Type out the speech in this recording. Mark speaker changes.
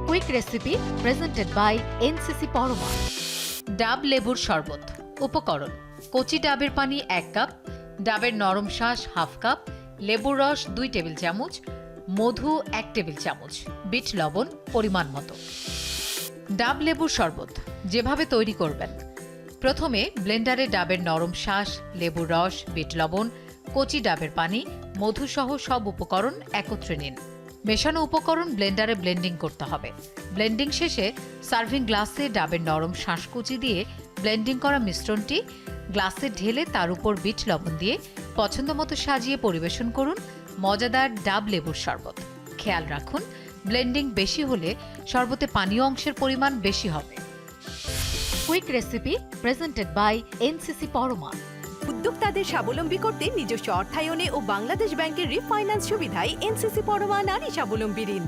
Speaker 1: Quick recipe presented by NCC Parama. ডাব লেবুর শরবত। উপকরণ: কচি ডাবের পানি 1 কাপ, ডাবের নরম শাঁস হাফ কাপ, লেবুর রস 2 টেবিল চামচ, মধু 1 টেবিল চামচ, বিট লবণ পরিমাণ মতো। ডাব লেবুর শরবত যেভাবে তৈরি করবেন: প্রথমে ব্লেন্ডারে ডাবের নরম শাঁস, লেবুর রস, বিট লবণ, কচি ডাবের পানি, মধু সহ সব উপকরণ একত্রে নিন। মেশানো উপকরণ ব্লেন্ডারে ব্লেন্ডিং করতে হবে। ব্লেন্ডিং শেষে সার্ভিং গ্লাসে ডাবের নরম শাঁসকুচি দিয়ে ব্লেন্ডিং করা মিশ্রণটি গ্লাসে ঢেলে তার উপর বিট লবণ দিয়ে পছন্দমতো সাজিয়ে পরিবেশন করুন মজাদার ডাব লেবুর শরবত। খেয়াল রাখুন, ব্লেন্ডিং বেশি হলে শরবতে পানীয় অংশের পরিমাণ বেশি হবে। Quick recipe presented by NCC Parama.
Speaker 2: উদ্যোক্তাদের স্বাবলম্বী করতে নিজস্ব অর্থায়নে ও বাংলাদেশ ব্যাংকের রিফাইন্যান্স সুবিধায় এনসিসি পরমা নারী স্বাবলম্বী ঋণ।